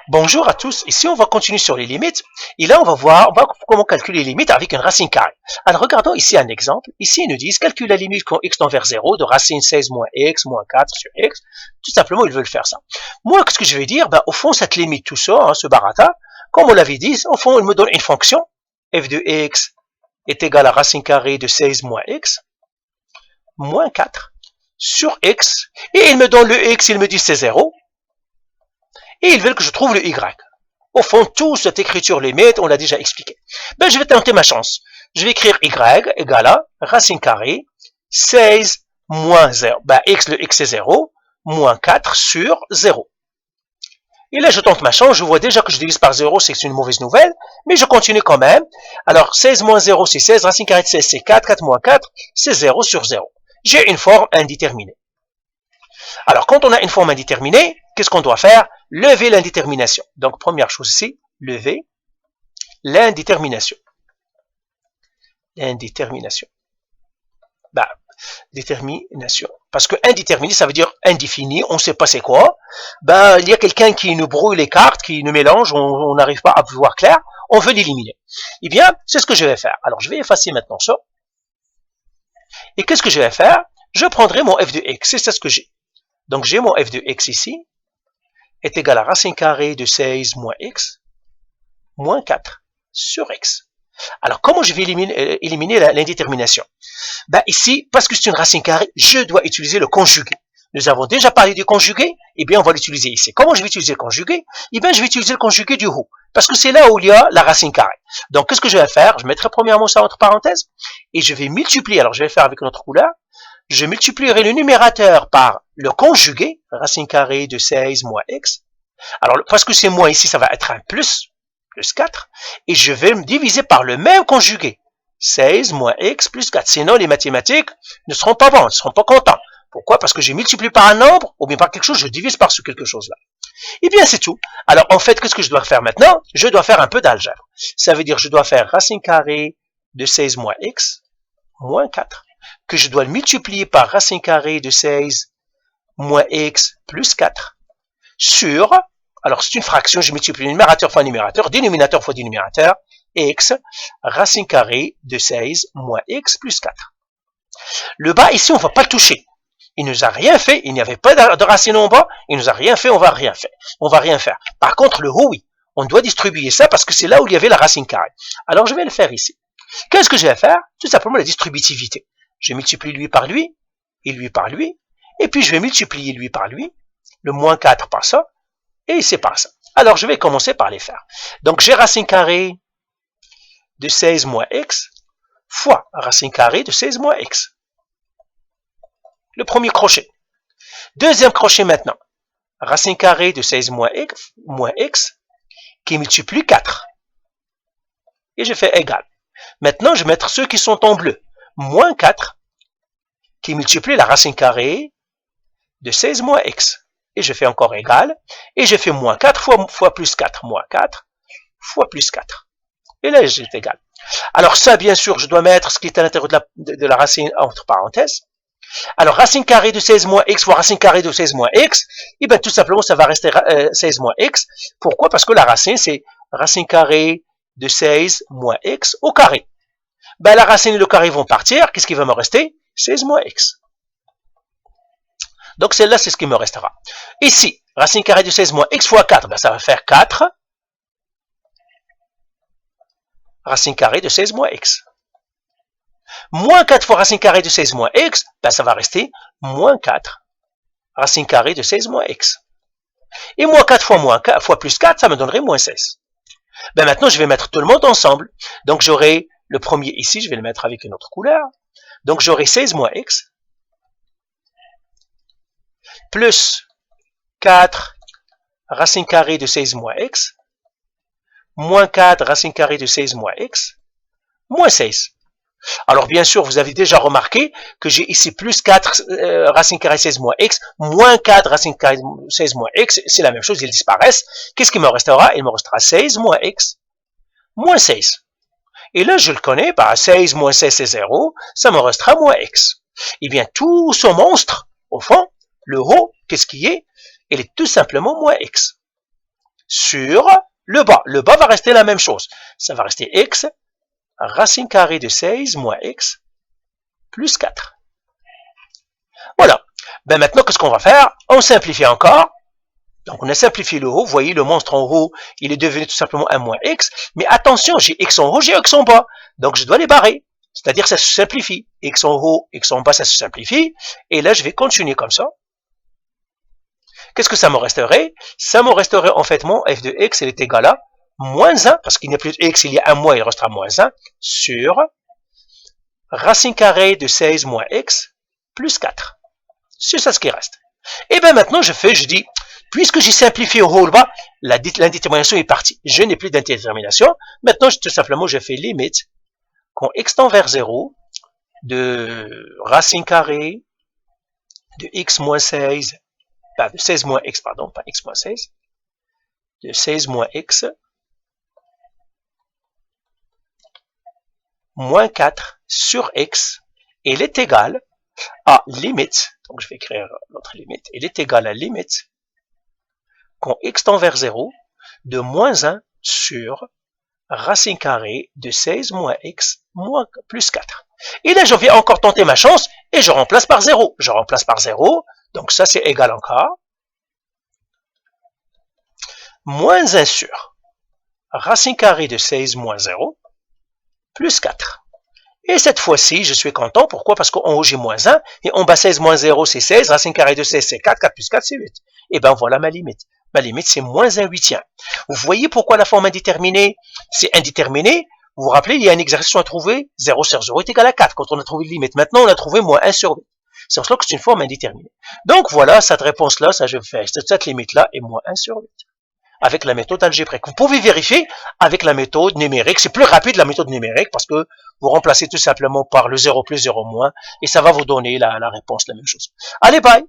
Bonjour à tous, ici on va continuer sur les limites et là on va voir comment calculer les limites avec une racine carrée. Alors regardons ici un exemple, ici ils nous disent calcule la limite quand x tend vers 0 de racine 16 moins x moins 4 sur x, tout simplement ils veulent faire ça. Moi qu'est-ce que je vais dire, au fond cette limite tout ça, ce barata, comme on l'avait dit, au fond il me donne une fonction, f de x est égal à racine carrée de 16 moins x moins 4 sur x et il me donne le x, il me dit c'est 0. Et ils veulent que je trouve le y. Au fond, toute cette écriture limite, on l'a déjà expliqué. Je vais tenter ma chance. Je vais écrire y égale à racine carrée 16 moins 0. Le x est 0, moins 4 sur 0. Et là, je tente ma chance. Je vois déjà que je divise par 0, c'est une mauvaise nouvelle. Mais je continue quand même. Alors, 16 moins 0, c'est 16. Racine carrée de 16, c'est 4. 4 moins 4, c'est 0 sur 0. J'ai une forme indéterminée. Alors, quand on a une forme indéterminée, qu'est-ce qu'on doit faire? Lever l'indétermination. Donc, première chose ici, lever l'indétermination. L'indétermination. Détermination. Parce que indéterminé, ça veut dire indéfini, on ne sait pas c'est quoi. Il y a quelqu'un qui nous brouille les cartes, qui nous mélange, on n'arrive pas à voir clair, on veut l'éliminer. Eh bien, c'est ce que je vais faire. Alors, je vais effacer maintenant ça. Et qu'est-ce que je vais faire? Je prendrai mon f de x, c'est ça ce que j'ai. Donc, j'ai mon f de x ici, est égal à racine carrée de 16 moins x, moins 4 sur x. Alors, comment je vais éliminer l'indétermination? Ici, parce que c'est une racine carrée, je dois utiliser le conjugué. Nous avons déjà parlé du conjugué, on va l'utiliser ici. Comment je vais utiliser le conjugué? Je vais utiliser le conjugué du who, parce que c'est là où il y a la racine carrée. Donc, qu'est-ce que je vais faire? Je mettrai premièrement ça entre parenthèses, et je vais multiplier, alors je vais faire avec notre couleur, je multiplierai le numérateur par le conjugué, racine carrée de 16 moins x. Alors, parce que c'est moins ici, ça va être un plus 4, et je vais me diviser par le même conjugué, 16 moins x plus 4. Sinon, les mathématiques ne seront pas bons, ne seront pas contents. Pourquoi? Parce que j'ai multiplié par un nombre, ou bien par quelque chose, je divise par ce quelque chose-là. Eh bien, c'est tout. Alors, en fait, qu'est-ce que je dois faire maintenant? Je dois faire un peu d'algèbre. Ça veut dire, je dois faire racine carrée de 16 moins x, moins 4, que je dois le multiplier par racine carrée de 16 moins x plus 4, sur, alors c'est une fraction, je multiplie numérateur fois numérateur, dénominateur fois dénominateur, x, racine carrée de 16 moins x plus 4. Le bas, ici, on ne va pas le toucher. Il ne nous a rien fait, il n'y avait pas de racine en bas, il ne nous a rien fait, on va rien faire. Par contre, le haut, oui, on doit distribuer ça parce que c'est là où il y avait la racine carrée. Alors, je vais le faire ici. Qu'est-ce que je vais faire? Tout simplement la distributivité. Je multiplie lui par lui, et lui par lui, et puis je vais multiplier lui par lui, le moins 4 par ça, et c'est par ça. Alors, je vais commencer par les faire. Donc, j'ai racine carrée de 16 moins x fois racine carrée de 16 moins x. Le premier crochet. Deuxième crochet maintenant. Racine carrée de 16 moins x qui multiplie 4. Et je fais égal. Maintenant, je vais mettre ceux qui sont en bleu. Moins 4 qui multiplie la racine carrée de 16 moins x. Et je fais encore égal. Et je fais moins 4 fois plus 4. Moins 4 fois plus 4. Et là, j'ai égal. Alors ça, bien sûr, je dois mettre ce qui est à l'intérieur de la racine entre parenthèses. Alors, racine carrée de 16 moins x fois racine carrée de 16 moins x, et bien tout simplement, ça va rester 16 moins x. Pourquoi? Parce que la racine, c'est racine carrée de 16 moins x au carré. La racine et le carré vont partir. Qu'est-ce qui va me rester? 16 moins x. Donc, celle-là, c'est ce qui me restera. Ici, racine carrée de 16 moins x fois 4, ça va faire 4. Racine carrée de 16 moins x. Moins 4 fois racine carrée de 16 moins x, ça va rester moins 4 racine carrée de 16 moins x. Et moins 4 fois plus 4, ça me donnerait moins 16. Maintenant, je vais mettre tout le monde ensemble. Donc, j'aurai le premier ici, je vais le mettre avec une autre couleur. Donc, j'aurai 16 moins x plus 4 racine carrée de 16 moins x moins 4 racine carrée de 16 moins x moins 16. Alors, bien sûr, vous avez déjà remarqué que j'ai ici plus 4 racine carrée 16 moins x, moins 4 racine carrée 16 moins x, c'est la même chose, ils disparaissent. Qu'est-ce qui me restera? Il me restera 16 moins x, moins 16. Et là, je le connais, 16 moins 16, c'est 0, ça me restera moins x. Eh bien, tout ce monstre, au fond, le haut, qu'est-ce qui est? Il est tout simplement moins x. sur le bas. Le bas va rester la même chose. Ça va rester x racine carrée de 16 moins x plus 4. Voilà. Ben maintenant, qu'est-ce qu'on va faire? On simplifie encore. Donc, on a simplifié le haut. Vous voyez, le monstre en haut, il est devenu tout simplement 1 moins x. Mais attention, j'ai x en haut, j'ai x en bas. Donc, je dois les barrer. C'est-à-dire, ça se simplifie. X en haut, x en bas, ça se simplifie. Et là, je vais continuer comme ça. Qu'est-ce que ça me resterait? Ça me resterait en fait mon f de x, il est égal à moins 1, parce qu'il n'y a plus de x, il y a un moins, il restera moins 1, sur racine carrée de 16 moins x plus 4. C'est ça ce qui reste. Et bien maintenant, je dis, puisque j'ai simplifié au haut au bas, l'indétermination est partie. Je n'ai plus d'indétermination. Maintenant, tout simplement, je fais limite, quand x tend vers 0, de racine carrée de x moins 16, de 16 moins x, pardon, pas x moins 16, de 16 moins x, moins 4 sur x, et il est égal à limite, donc je vais écrire notre limite, il est égal à limite, quand x tend vers 0, de moins 1 sur racine carrée de 16 moins x moins plus 4. Et là, je viens encore tenter ma chance, et je remplace par 0. Je remplace par 0, donc ça c'est égal encore. Moins 1 sur racine carrée de 16 moins 0, plus 4. Et cette fois-ci, je suis content. Pourquoi? Parce qu'en haut, j'ai moins 1, et en bas, 16 moins 0, c'est 16, racine carrée de 16, c'est 4, 4 plus 4, c'est 8. Et bien, voilà ma limite. Ma limite, c'est moins 1 huitième. Vous voyez pourquoi la forme indéterminée, c'est indéterminé? Vous vous rappelez, il y a un exercice à trouver, 0 sur 0 est égal à 4, quand on a trouvé la limite. Maintenant, on a trouvé moins 1 sur 8. C'est pour cela que c'est une forme indéterminée. Donc, voilà, cette réponse-là, ça, je fais cette limite-là est moins 1 sur 8. Avec la méthode algébrique. Vous pouvez vérifier avec la méthode numérique. C'est plus rapide la méthode numérique parce que vous remplacez tout simplement par le 0 plus 0 moins et ça va vous donner la réponse, la même chose. Allez, bye!